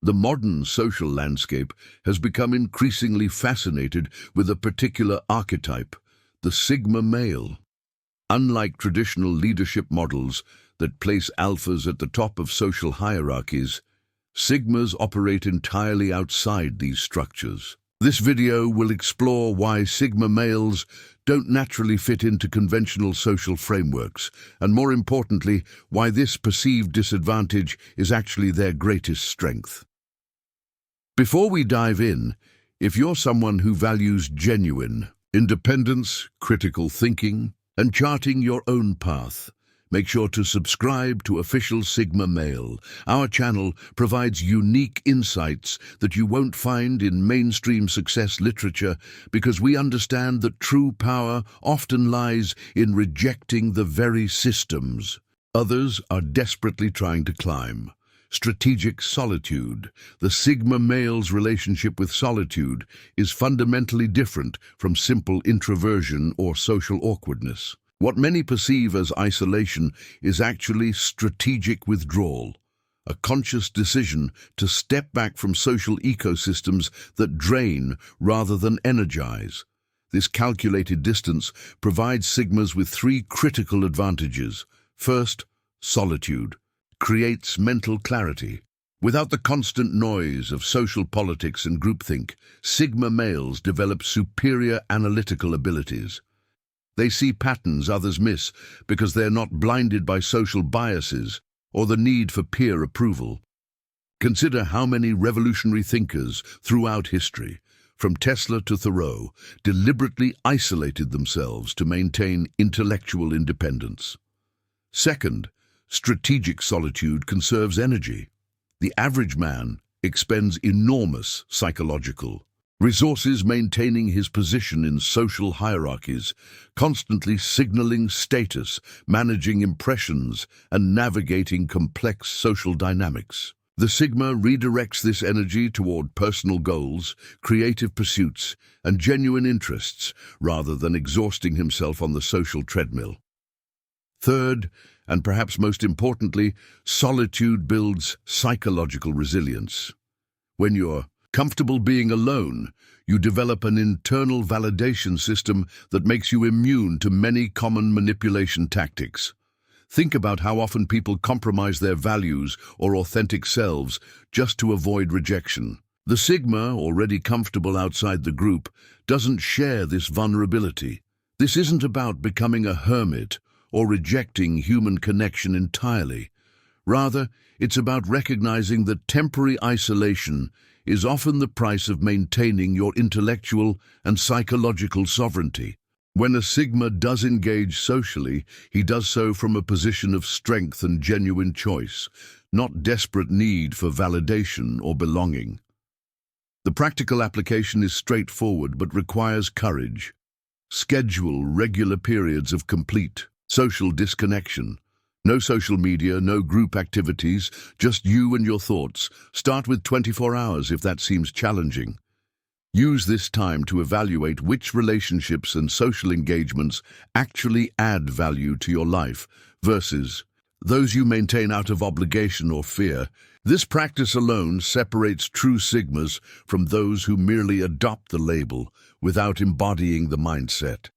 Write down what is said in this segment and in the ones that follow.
The modern social landscape has become increasingly fascinated with a particular archetype, the Sigma male. Unlike traditional leadership models that place alphas at the top of social hierarchies, Sigmas operate entirely outside these structures. This video will explore why Sigma males don't naturally fit into conventional social frameworks, and more importantly, why this perceived disadvantage is actually their greatest strength. Before we dive in, if you're someone who values genuine independence, critical thinking, and charting your own path, make sure to subscribe to Official Sigma Male. Our channel provides unique insights that you won't find in mainstream success literature because we understand that true power often lies in rejecting the very systems others are desperately trying to climb. Strategic solitude. The Sigma male's relationship with solitude is fundamentally different from simple introversion or social awkwardness. What many perceive as isolation is actually strategic withdrawal, a conscious decision to step back from social ecosystems that drain rather than energize. This calculated distance provides Sigmas with three critical advantages. First, solitude creates mental clarity. Without the constant noise of social politics and groupthink, Sigma males develop superior analytical abilities. They see patterns others miss because they're not blinded by social biases or the need for peer approval. Consider how many revolutionary thinkers throughout history, from Tesla to Thoreau, deliberately isolated themselves to maintain intellectual independence. Second, strategic solitude conserves energy. The average man expends enormous psychological resources maintaining his position in social hierarchies, constantly signaling status, managing impressions, and navigating complex social dynamics. The Sigma redirects this energy toward personal goals, creative pursuits, and genuine interests, rather than exhausting himself on the social treadmill. Third, and perhaps most importantly, solitude builds psychological resilience. When you're comfortable being alone, you develop an internal validation system that makes you immune to many common manipulation tactics. Think about how often people compromise their values or authentic selves just to avoid rejection. The Sigma, already comfortable outside the group, doesn't share this vulnerability. This isn't about becoming a hermit or rejecting human connection entirely. Rather, it's about recognizing that temporary isolation is often the price of maintaining your intellectual and psychological sovereignty. When a Sigma does engage socially, he does so from a position of strength and genuine choice, not desperate need for validation or belonging. The practical application is straightforward but requires courage. Schedule regular periods of complete social disconnection. No social media, no group activities, just you and your thoughts. Start with 24 hours if that seems challenging. Use this time to evaluate which relationships and social engagements actually add value to your life versus those you maintain out of obligation or fear. This practice alone separates true Sigmas from those who merely adopt the label without embodying the mindset.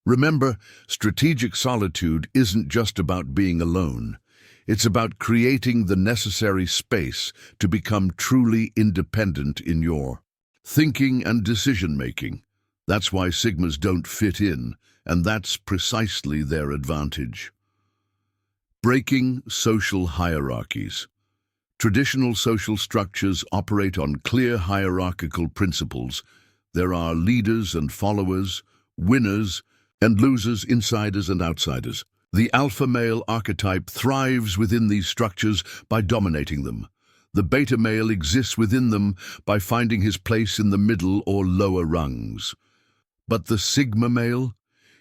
Remember, strategic solitude isn't just about being alone. It's about creating the necessary space to become truly independent in your thinking and decision-making. That's why Sigmas don't fit in, and that's precisely their advantage. Breaking social hierarchies. Traditional social structures operate on clear hierarchical principles. There are leaders and followers, winners and losers, insiders and outsiders. The alpha male archetype thrives within these structures by dominating them. The beta male exists within them by finding his place in the middle or lower rungs. But the Sigma male?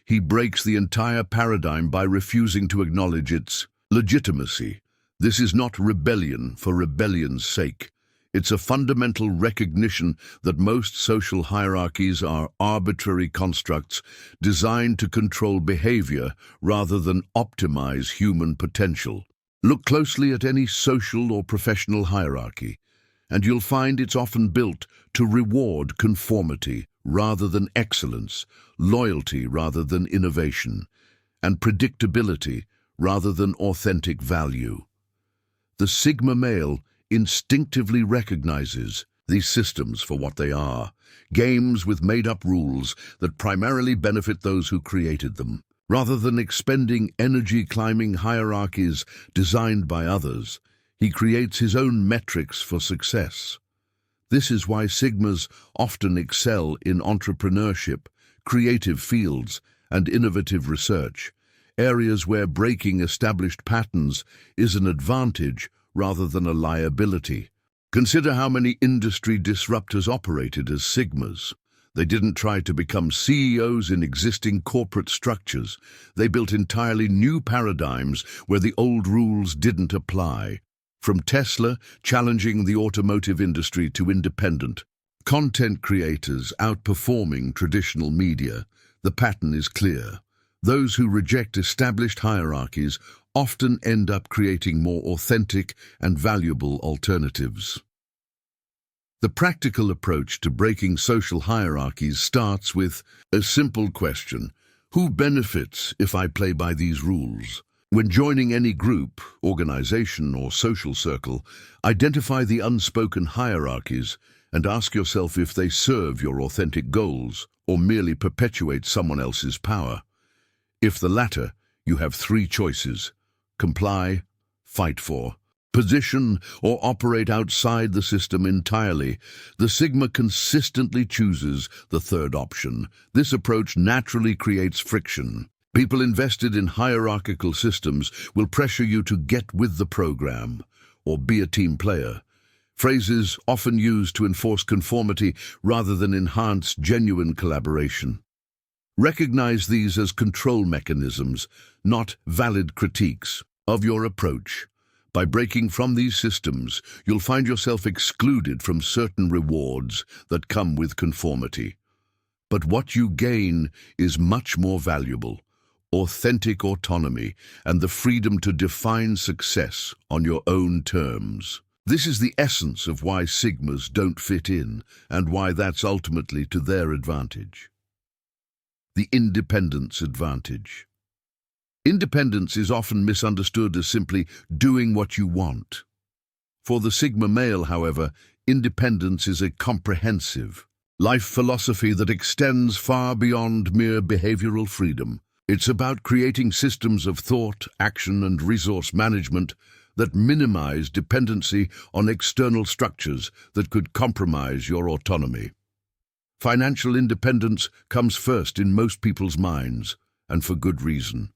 He breaks the entire paradigm by refusing to acknowledge its legitimacy. This is not rebellion for rebellion's sake. It's a fundamental recognition that most social hierarchies are arbitrary constructs designed to control behavior rather than optimize human potential. Look closely at any social or professional hierarchy, and you'll find it's often built to reward conformity rather than excellence, loyalty rather than innovation, and predictability rather than authentic value. The Sigma male instinctively recognizes these systems for what they are, games with made-up rules that primarily benefit those who created them. Rather than expending energy climbing hierarchies designed by others, he creates his own metrics for success. This is why Sigmas often excel in entrepreneurship, creative fields, and innovative research, areas where breaking established patterns is an advantage rather than a liability. Consider how many industry disruptors operated as Sigmas. They didn't try to become CEOs in existing corporate structures. They built entirely new paradigms where the old rules didn't apply. From Tesla challenging the automotive industry to independent content creators outperforming traditional media, the pattern is clear. Those who reject established hierarchies often end up creating more authentic and valuable alternatives. The practical approach to breaking social hierarchies starts with a simple question: who benefits if I play by these rules? When joining any group, organization, or social circle, identify the unspoken hierarchies and ask yourself if they serve your authentic goals or merely perpetuate someone else's power. If the latter, you have three choices: comply, fight for, position, or operate outside the system entirely. The Sigma consistently chooses the third option. This approach naturally creates friction. People invested in hierarchical systems will pressure you to get with the program or be a team player. Phrases often used to enforce conformity rather than enhance genuine collaboration. Recognize these as control mechanisms, not valid critiques of your approach. By breaking from these systems, you'll find yourself excluded from certain rewards that come with conformity. But what you gain is much more valuable: authentic autonomy and the freedom to define success on your own terms. This is the essence of why Sigmas don't fit in and why that's ultimately to their advantage. The independence advantage. Independence is often misunderstood as simply doing what you want. For the Sigma male, however, independence is a comprehensive life philosophy that extends far beyond mere behavioral freedom. It's about creating systems of thought, action, and resource management that minimize dependency on external structures that could compromise your autonomy. Financial independence comes first in most people's minds, and for good reason.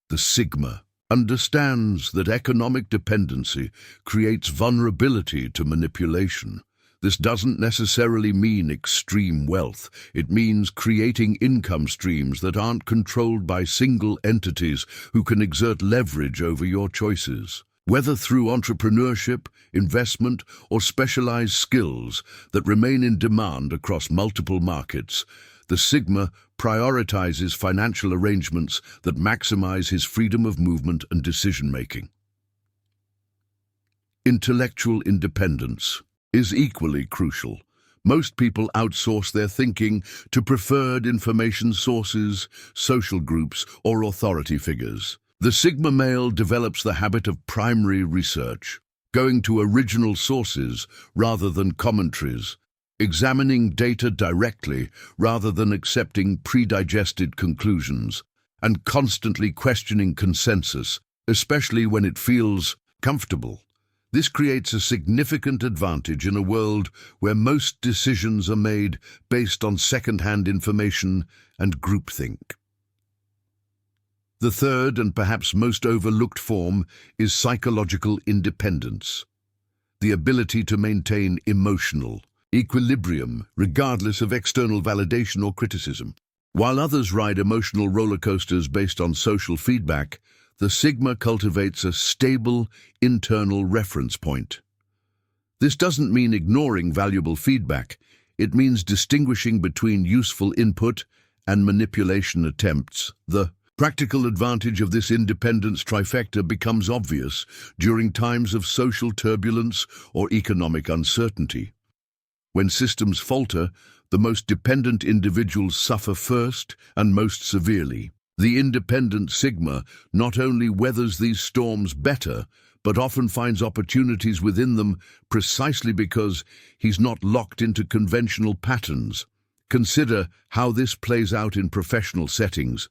The Sigma understands that economic dependency creates vulnerability to manipulation. This doesn't necessarily mean extreme wealth. It means creating income streams that aren't controlled by single entities who can exert leverage over your choices. Whether through entrepreneurship, investment, or specialized skills that remain in demand across multiple markets, the Sigma prioritizes financial arrangements that maximize his freedom of movement and decision-making. Intellectual independence is equally crucial. Most people outsource their thinking to preferred information sources, social groups, or authority figures. The Sigma male develops the habit of primary research, going to original sources rather than commentaries, examining data directly rather than accepting pre-digested conclusions, and constantly questioning consensus, especially when it feels comfortable. This creates a significant advantage in a world where most decisions are made based on second-hand information and groupthink. The third and perhaps most overlooked form is psychological independence, the ability to maintain emotional equilibrium regardless of external validation or criticism. While others ride emotional roller coasters based on social feedback, the Sigma cultivates a stable internal reference point. This doesn't mean ignoring valuable feedback. It means distinguishing between useful input and manipulation attempts. The Practical advantage of this independence trifecta becomes obvious during times of social turbulence or economic uncertainty. When systems falter, the most dependent individuals suffer first and most severely. The independent Sigma not only weathers these storms better, but often finds opportunities within them precisely because he's not locked into conventional patterns. Consider how this plays out in professional settings.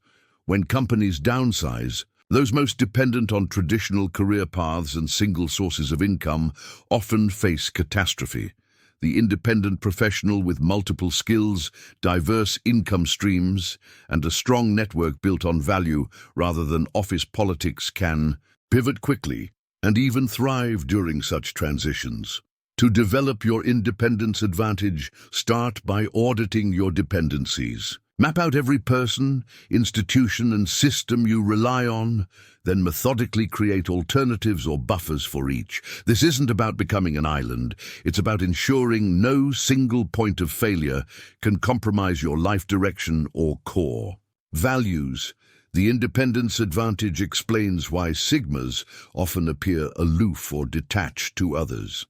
When companies downsize, those most dependent on traditional career paths and single sources of income often face catastrophe. The independent professional with multiple skills, diverse income streams, and a strong network built on value rather than office politics can pivot quickly and even thrive during such transitions. To develop your independence advantage, start by auditing your dependencies. Map out every person, institution, and system you rely on, then methodically create alternatives or buffers for each. This isn't about becoming an island. It's about ensuring no single point of failure can compromise your life direction or core. Values. The independence advantage explains why Sigmas often appear aloof or detached to others.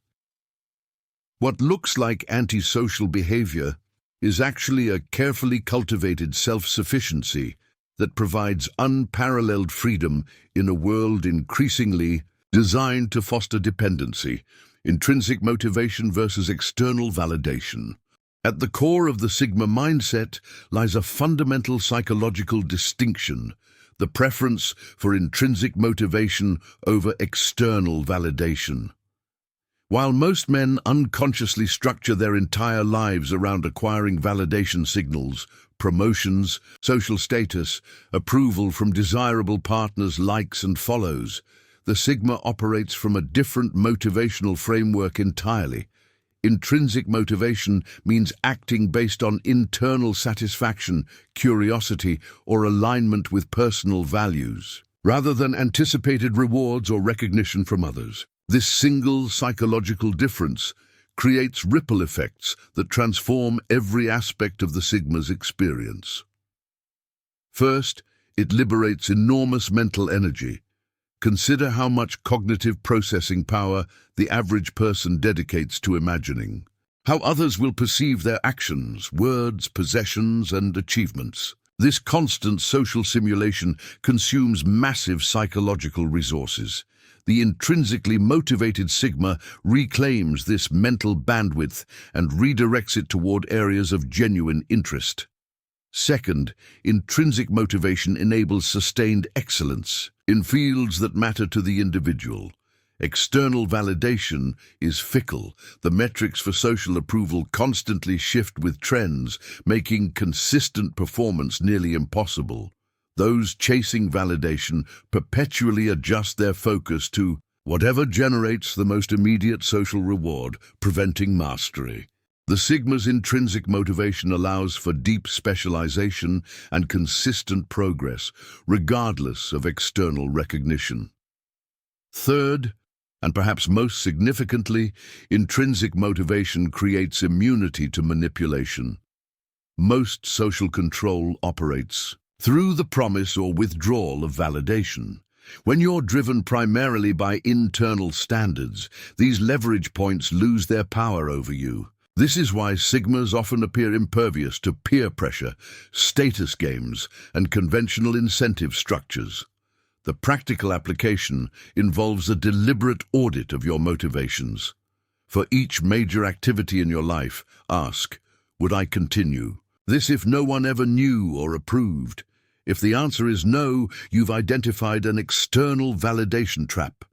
What looks like antisocial behavior is actually a carefully cultivated self-sufficiency that provides unparalleled freedom in a world increasingly designed to foster dependency, intrinsic motivation versus external validation. At the core of the Sigma mindset lies a fundamental psychological distinction, the preference for intrinsic motivation over external validation. While most men unconsciously structure their entire lives around acquiring validation signals, promotions, social status, approval from desirable partners, likes and follows, the Sigma operates from a different motivational framework entirely. Intrinsic motivation means acting based on internal satisfaction, curiosity, or alignment with personal values, rather than anticipated rewards or recognition from others. This single psychological difference creates ripple effects that transform every aspect of the Sigma's experience. First, it liberates enormous mental energy. Consider how much cognitive processing power the average person dedicates to imagining, how others will perceive their actions, words, possessions, and achievements. This constant social simulation consumes massive psychological resources. The intrinsically motivated Sigma reclaims this mental bandwidth and redirects it toward areas of genuine interest. Second, intrinsic motivation enables sustained excellence in fields that matter to the individual. External validation is fickle. The metrics for social approval constantly shift with trends, making consistent performance nearly impossible. Those chasing validation perpetually adjust their focus to whatever generates the most immediate social reward, preventing mastery. The Sigma's intrinsic motivation allows for deep specialization and consistent progress, regardless of external recognition. Third, and perhaps most significantly, intrinsic motivation creates immunity to manipulation. Most social control operates through the promise or withdrawal of validation. When you're driven primarily by internal standards, these leverage points lose their power over you. This is why Sigmas often appear impervious to peer pressure, status games, and conventional incentive structures. The practical application involves a deliberate audit of your motivations. For each major activity in your life, ask, would I continue? This if no one ever knew or approved. If the answer is no, you've identified an external validation trap.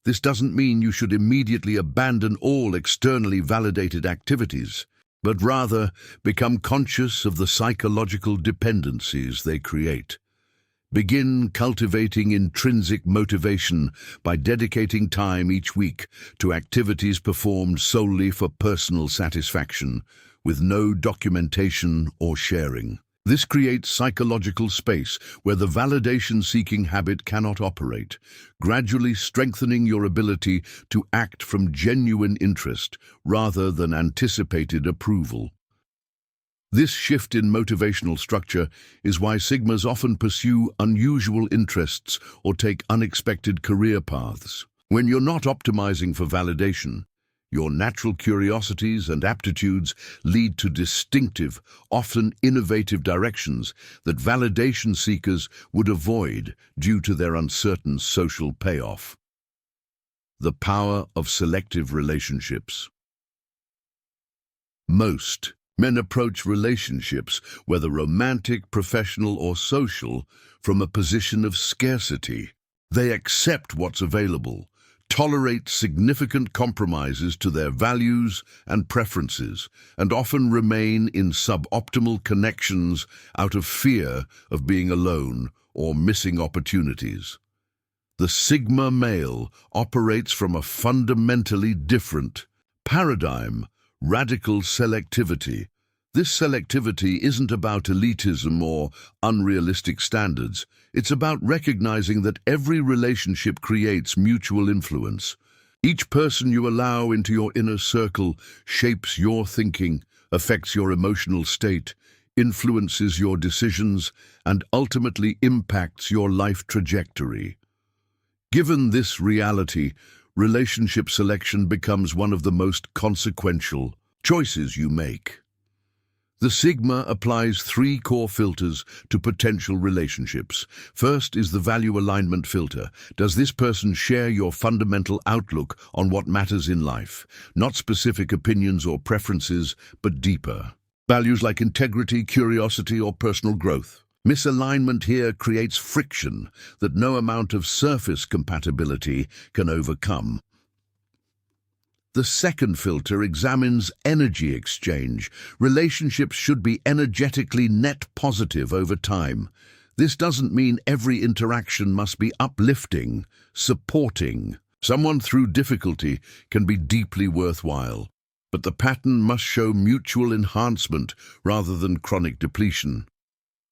This doesn't mean you should immediately abandon all externally validated activities, but rather become conscious of the psychological dependencies they create. Begin cultivating intrinsic motivation by dedicating time each week to activities performed solely for personal satisfaction, with no documentation or sharing. This creates psychological space where the validation-seeking habit cannot operate, gradually strengthening your ability to act from genuine interest rather than anticipated approval. This shift in motivational structure is why Sigmas often pursue unusual interests or take unexpected career paths. When you're not optimizing for validation, your natural curiosities and aptitudes lead to distinctive, often innovative directions that validation seekers would avoid due to their uncertain social payoff. The power of selective relationships. Most men approach relationships, whether romantic, professional, or social, from a position of scarcity. They accept what's available, tolerate significant compromises to their values and preferences, and often remain in suboptimal connections out of fear of being alone or missing opportunities. The Sigma male operates from a fundamentally different paradigm: radical selectivity. This selectivity isn't about elitism or unrealistic standards. It's about recognizing that every relationship creates mutual influence. Each person you allow into your inner circle shapes your thinking, affects your emotional state, influences your decisions, and ultimately impacts your life trajectory. Given this reality, relationship selection becomes one of the most consequential choices you make. The Sigma applies 3 core filters to potential relationships. First is the value alignment filter. Does this person share your fundamental outlook on what matters in life? Not specific opinions or preferences, but deeper values like integrity, curiosity, or personal growth. Misalignment here creates friction that no amount of surface compatibility can overcome. The second filter examines energy exchange. Relationships should be energetically net positive over time. This doesn't mean every interaction must be uplifting, supporting. Someone through difficulty can be deeply worthwhile, but the pattern must show mutual enhancement rather than chronic depletion.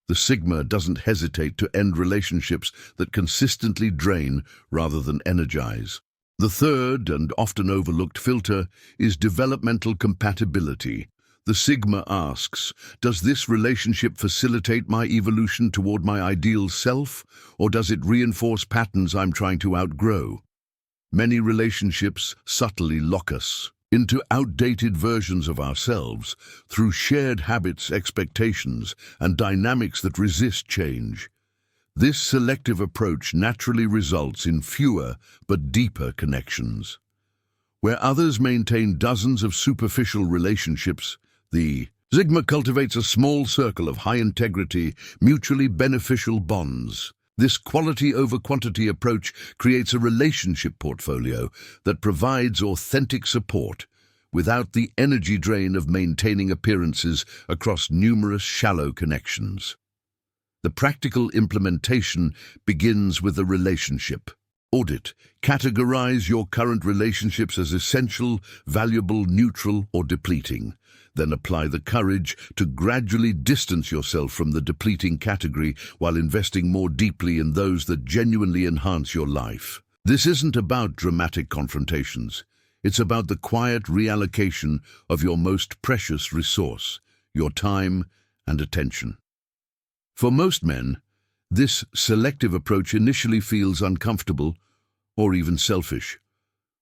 The Sigma doesn't hesitate to end relationships that consistently drain rather than energize. The third and often overlooked filter is developmental compatibility. The Sigma asks, does this relationship facilitate my evolution toward my ideal self, or does it reinforce patterns I'm trying to outgrow? Many relationships subtly lock us into outdated versions of ourselves through shared habits, expectations, and dynamics that resist change. This selective approach naturally results in fewer but deeper connections. Where others maintain dozens of superficial relationships, the Sigma cultivates a small circle of high-integrity, mutually beneficial bonds. This quality over quantity approach creates a relationship portfolio that provides authentic support without the energy drain of maintaining appearances across numerous shallow connections. The practical implementation begins with the relationship audit. Categorize your current relationships as essential, valuable, neutral, or depleting. Then apply the courage to gradually distance yourself from the depleting category while investing more deeply in those that genuinely enhance your life. This isn't about dramatic confrontations. It's about the quiet reallocation of your most precious resource, your time and attention. For most men, this selective approach initially feels uncomfortable or even selfish.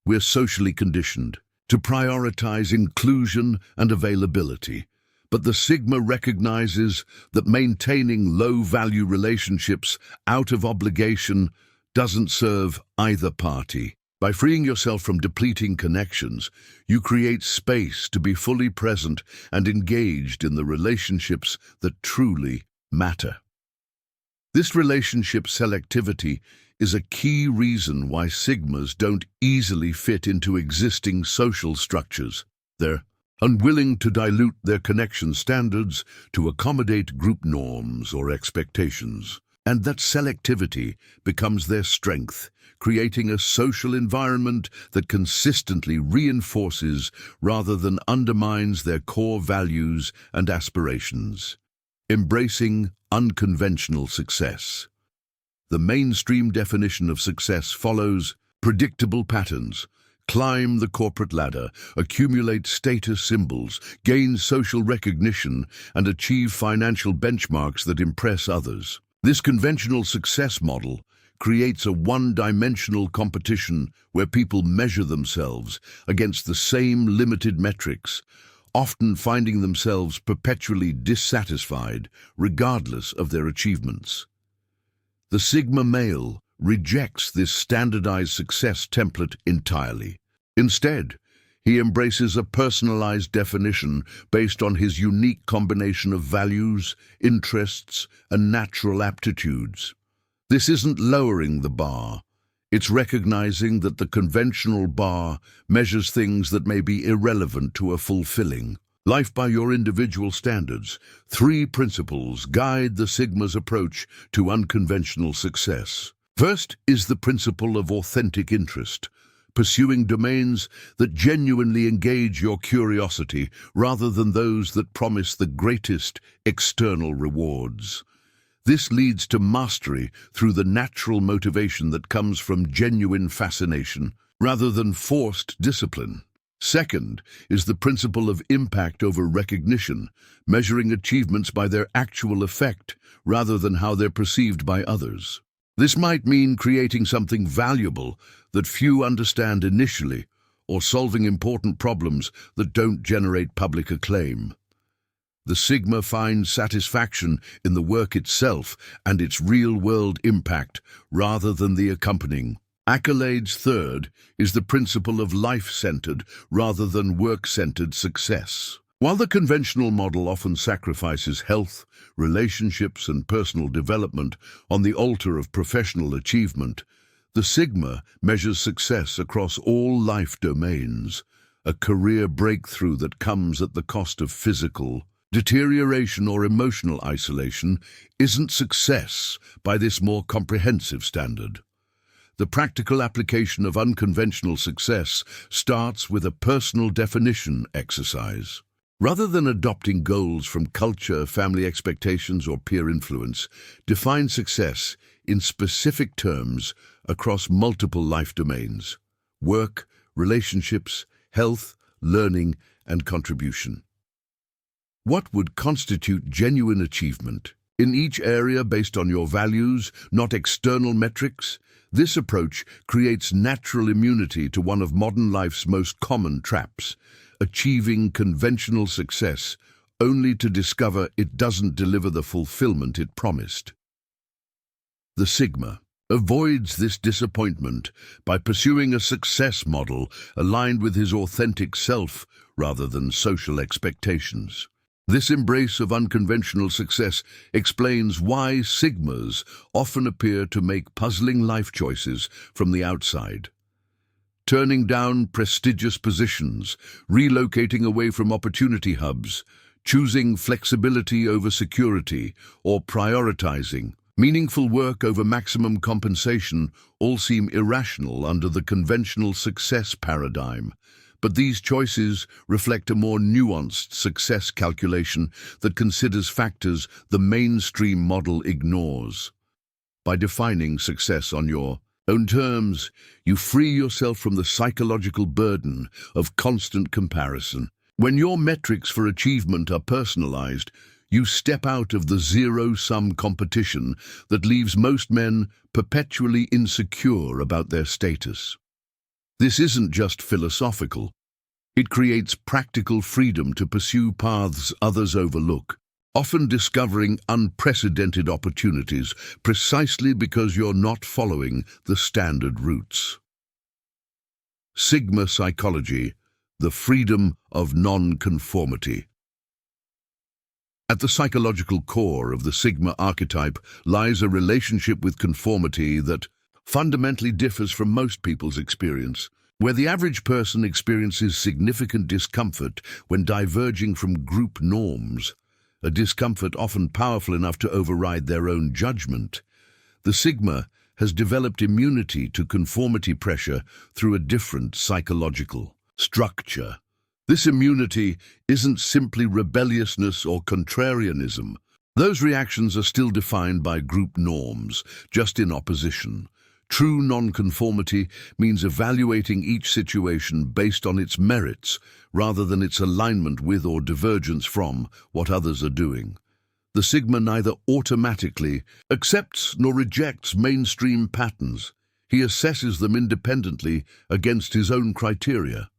We're socially conditioned to prioritize inclusion and availability, but the Sigma recognizes that maintaining low-value relationships out of obligation doesn't serve either party. By freeing yourself from depleting connections, you create space to be fully present and engaged in the relationships that truly matter. This relationship selectivity is a key reason why Sigmas don't easily fit into existing social structures. They're unwilling to dilute their connection standards to accommodate group norms or expectations. And that selectivity becomes their strength, creating a social environment that consistently reinforces rather than undermines their core values and aspirations. Embracing unconventional success. The mainstream definition of success follows predictable patterns, climb the corporate ladder, accumulate status symbols, gain social recognition, and achieve financial benchmarks that impress others. This conventional success model creates a one-dimensional competition where people measure themselves against the same limited metrics, often finding themselves perpetually dissatisfied regardless of their achievements. The Sigma male rejects this standardized success template entirely. Instead, he embraces a personalized definition based on his unique combination of values, interests, and natural aptitudes. This isn't lowering the bar. It's recognizing that the conventional bar measures things that may be irrelevant to a fulfilling life by your individual standards. 3 principles guide the Sigma's approach to unconventional success. First is the principle of authentic interest, pursuing domains that genuinely engage your curiosity rather than those that promise the greatest external rewards. This leads to mastery through the natural motivation that comes from genuine fascination rather than forced discipline. Second is the principle of impact over recognition, measuring achievements by their actual effect rather than how they're perceived by others. This might mean creating something valuable that few understand initially, or solving important problems that don't generate public acclaim. The Sigma finds satisfaction in the work itself and its real-world impact rather than the accompanying accolades. Third is the principle of life-centered rather than work-centered success. While the conventional model often sacrifices health, relationships, and personal development on the altar of professional achievement, the Sigma measures success across all life domains, a career breakthrough that comes at the cost of physical deterioration or emotional isolation isn't success by this more comprehensive standard. The practical application of unconventional success starts with a personal definition exercise. Rather than adopting goals from culture, family expectations, or peer influence, define success in specific terms across multiple life domains: work, relationships, health, learning, and contribution. What would constitute genuine achievement? In each area based on your values, not external metrics? This approach creates natural immunity to one of modern life's most common traps: achieving conventional success only to discover it doesn't deliver the fulfillment it promised. The Sigma avoids this disappointment by pursuing a success model aligned with his authentic self rather than social expectations. This embrace of unconventional success explains why Sigmas often appear to make puzzling life choices from the outside. Turning down prestigious positions, relocating away from opportunity hubs, choosing flexibility over security, or prioritizing meaningful work over maximum compensation all seem irrational under the conventional success paradigm. But these choices reflect a more nuanced success calculation that considers factors the mainstream model ignores. By defining success on your own terms, you free yourself from the psychological burden of constant comparison. When your metrics for achievement are personalized, you step out of the zero-sum competition that leaves most men perpetually insecure about their status. This isn't just philosophical. It creates practical freedom to pursue paths others overlook, often discovering unprecedented opportunities precisely because you're not following the standard routes. Sigma psychology, the freedom of non-conformity. At the psychological core of the Sigma archetype lies a relationship with conformity that fundamentally differs from most people's experience. Where the average person experiences significant discomfort when diverging from group norms, a discomfort often powerful enough to override their own judgment, the Sigma has developed immunity to conformity pressure through a different psychological structure. This immunity isn't simply rebelliousness or contrarianism. Those reactions are still defined by group norms, just in opposition. True nonconformity means evaluating each situation based on its merits rather than its alignment with or divergence from what others are doing. The Sigma neither automatically accepts nor rejects mainstream patterns. He assesses them independently against his own criteria.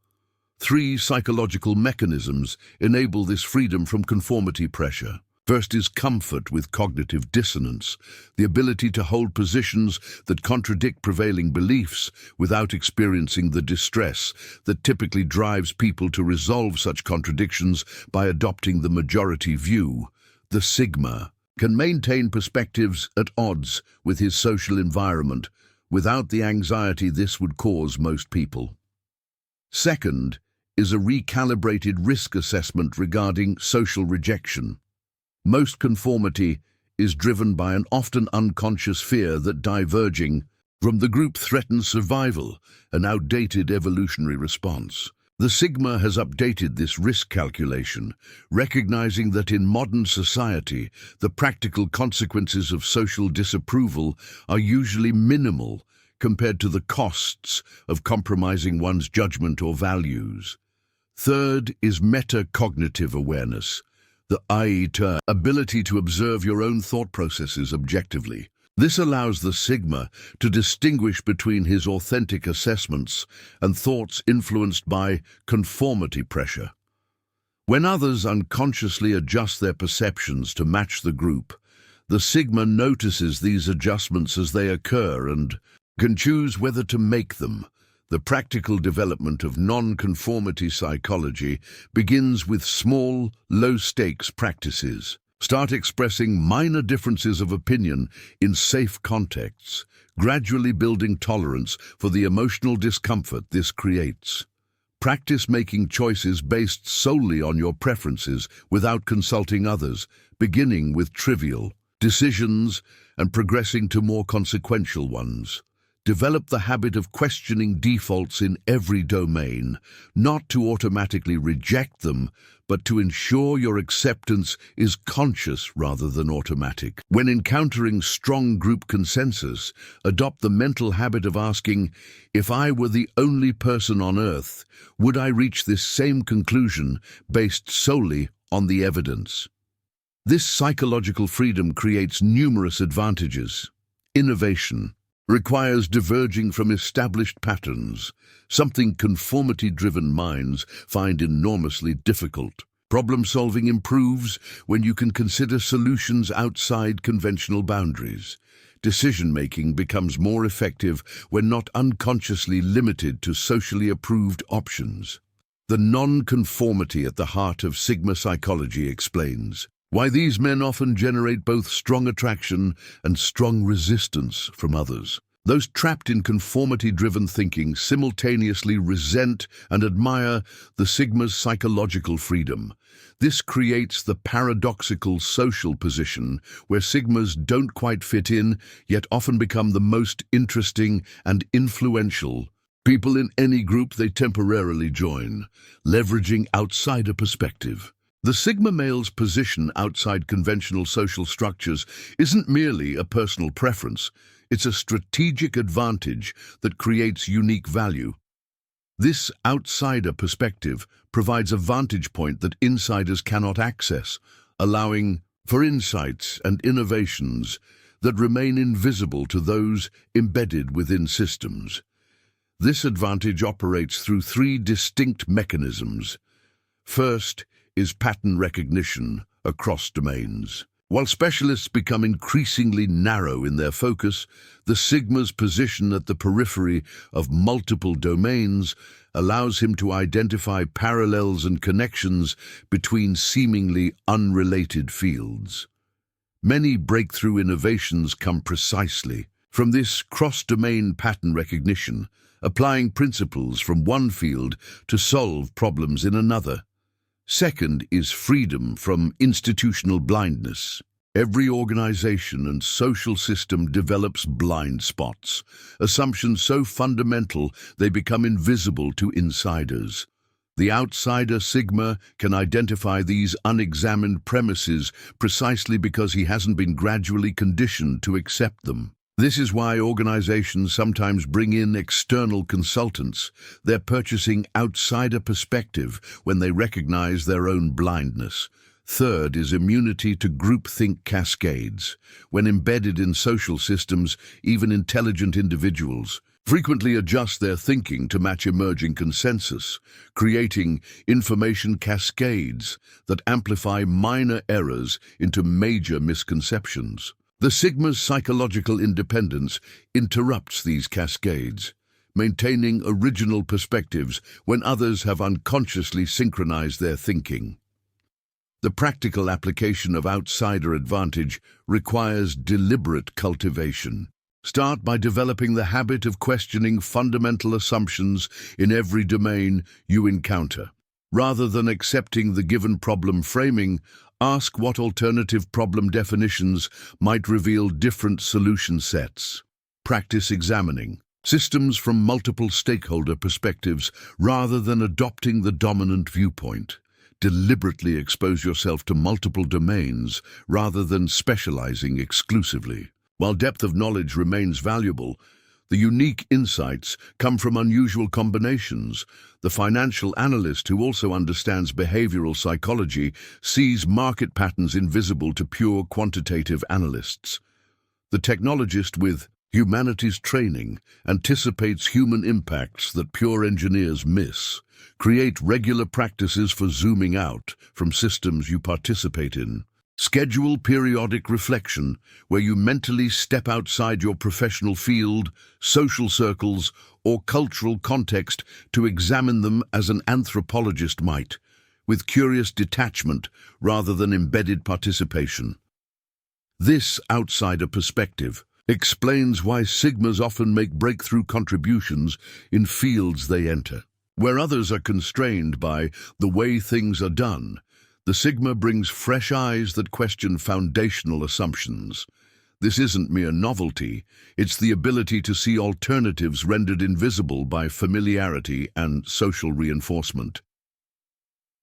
3 psychological mechanisms enable this freedom from conformity pressure. First is comfort with cognitive dissonance, the ability to hold positions that contradict prevailing beliefs without experiencing the distress that typically drives people to resolve such contradictions by adopting the majority view. The Sigma can maintain perspectives at odds with his social environment without the anxiety this would cause most people. Second is a recalibrated risk assessment regarding social rejection. Most conformity is driven by an often unconscious fear that diverging from the group threatens survival, an outdated evolutionary response. The Sigma has updated this risk calculation, recognizing that in modern society, the practical consequences of social disapproval are usually minimal compared to the costs of compromising one's judgment or values. Third is metacognitive awareness, the i.e. ability to observe your own thought processes objectively. This allows the Sigma to distinguish between his authentic assessments and thoughts influenced by conformity pressure. When others unconsciously adjust their perceptions to match the group, the Sigma notices these adjustments as they occur and can choose whether to make them. The practical development of non-conformity psychology begins with small, low-stakes practices. Start expressing minor differences of opinion in safe contexts, gradually building tolerance for the emotional discomfort this creates. Practice making choices based solely on your preferences without consulting others, beginning with trivial decisions and progressing to more consequential ones. Develop the habit of questioning defaults in every domain, not to automatically reject them, but to ensure your acceptance is conscious rather than automatic. When encountering strong group consensus, adopt the mental habit of asking, if I were the only person on Earth, would I reach this same conclusion based solely on the evidence? This psychological freedom creates numerous advantages. Innovation requires diverging from established patterns, something conformity-driven minds find enormously difficult. Problem-solving improves when you can consider solutions outside conventional boundaries. Decision-making becomes more effective when not unconsciously limited to socially approved options. The non-conformity at the heart of Sigma psychology explains why these men often generate both strong attraction and strong resistance from others. Those trapped in conformity-driven thinking simultaneously resent and admire the Sigma's psychological freedom. This creates the paradoxical social position where Sigmas don't quite fit in, yet often become the most interesting and influential people in any group they temporarily join, leveraging outsider perspective. The Sigma male's position outside conventional social structures isn't merely a personal preference, it's a strategic advantage that creates unique value. This outsider perspective provides a vantage point that insiders cannot access, allowing for insights and innovations that remain invisible to those embedded within systems. This advantage operates through 3 distinct mechanisms. First is pattern recognition across domains. While specialists become increasingly narrow in their focus, the Sigma's position at the periphery of multiple domains allows him to identify parallels and connections between seemingly unrelated fields. Many breakthrough innovations come precisely from this cross-domain pattern recognition, applying principles from one field to solve problems in another. Second is freedom from institutional blindness. Every organization and social system develops blind spots, assumptions so fundamental they become invisible to insiders. The outsider Sigma can identify these unexamined premises precisely because he hasn't been gradually conditioned to accept them. This is why organizations sometimes bring in external consultants. They're purchasing outsider perspective when they recognize their own blindness. Third is immunity to groupthink cascades. When embedded in social systems, even intelligent individuals frequently adjust their thinking to match emerging consensus, creating information cascades that amplify minor errors into major misconceptions. The Sigma's psychological independence interrupts these cascades, maintaining original perspectives when others have unconsciously synchronized their thinking. The practical application of outsider advantage requires deliberate cultivation. Start by developing the habit of questioning fundamental assumptions in every domain you encounter. Rather than accepting the given problem framing, ask what alternative problem definitions might reveal different solution sets. Practice examining systems from multiple stakeholder perspectives rather than adopting the dominant viewpoint. Deliberately expose yourself to multiple domains rather than specializing exclusively. While depth of knowledge remains valuable, the unique insights come from unusual combinations. The financial analyst who also understands behavioral psychology sees market patterns invisible to pure quantitative analysts. The technologist with humanities training anticipates human impacts that pure engineers miss. Create regular practices for zooming out from systems you participate in. Schedule periodic reflection where you mentally step outside your professional field, social circles, or cultural context to examine them as an anthropologist might, with curious detachment rather than embedded participation. This outsider perspective explains why Sigmas often make breakthrough contributions in fields they enter. Where others are constrained by the way things are done, the Sigma brings fresh eyes that question foundational assumptions. This isn't mere novelty, it's the ability to see alternatives rendered invisible by familiarity and social reinforcement.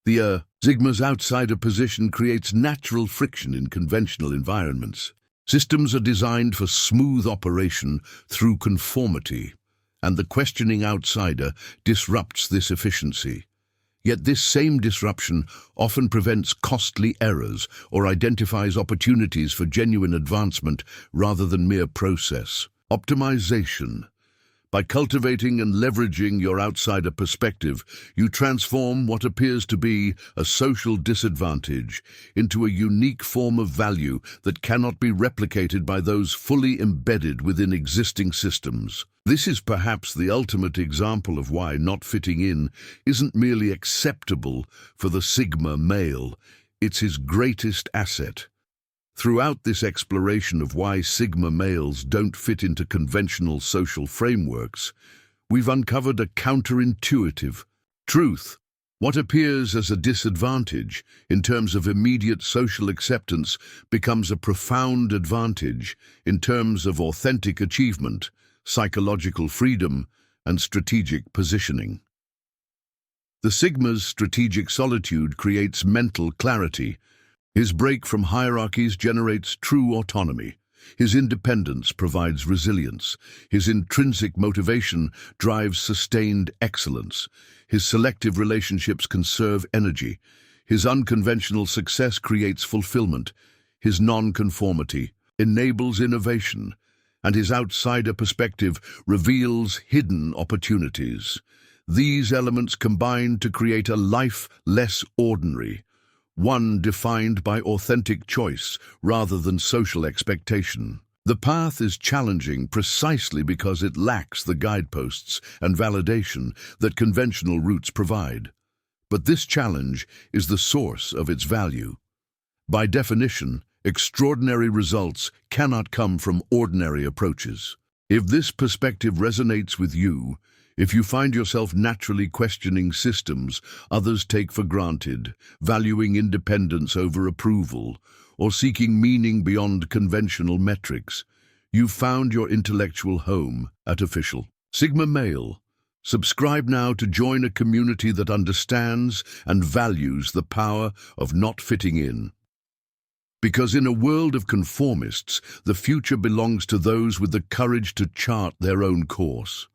The Sigma's outsider position creates natural friction in conventional environments. Systems are designed for smooth operation through conformity, and the questioning outsider disrupts this efficiency. Yet this same disruption often prevents costly errors or identifies opportunities for genuine advancement rather than mere process optimization. By cultivating and leveraging your outsider perspective, you transform what appears to be a social disadvantage into a unique form of value that cannot be replicated by those fully embedded within existing systems. This is perhaps the ultimate example of why not fitting in isn't merely acceptable for the Sigma male, it's his greatest asset. Throughout this exploration of why Sigma males don't fit into conventional social frameworks, we've uncovered a counterintuitive truth. What appears as a disadvantage in terms of immediate social acceptance becomes a profound advantage in terms of authentic achievement, psychological freedom, and strategic positioning. The Sigma's strategic solitude creates mental clarity. His break from hierarchies generates true autonomy. His independence provides resilience. His intrinsic motivation drives sustained excellence. His selective relationships conserve energy. His unconventional success creates fulfillment. His non-conformity enables innovation. And his outsider perspective reveals hidden opportunities. These elements combine to create a life less ordinary, one defined by authentic choice rather than social expectation. The path is challenging precisely because it lacks the guideposts and validation that conventional routes provide. But this challenge is the source of its value. By definition, extraordinary results cannot come from ordinary approaches. If this perspective resonates with you, if you find yourself naturally questioning systems others take for granted, valuing independence over approval, or seeking meaning beyond conventional metrics, you've found your intellectual home at Official Sigma Male. Subscribe now to join a community that understands and values the power of not fitting in. Because in a world of conformists, the future belongs to those with the courage to chart their own course.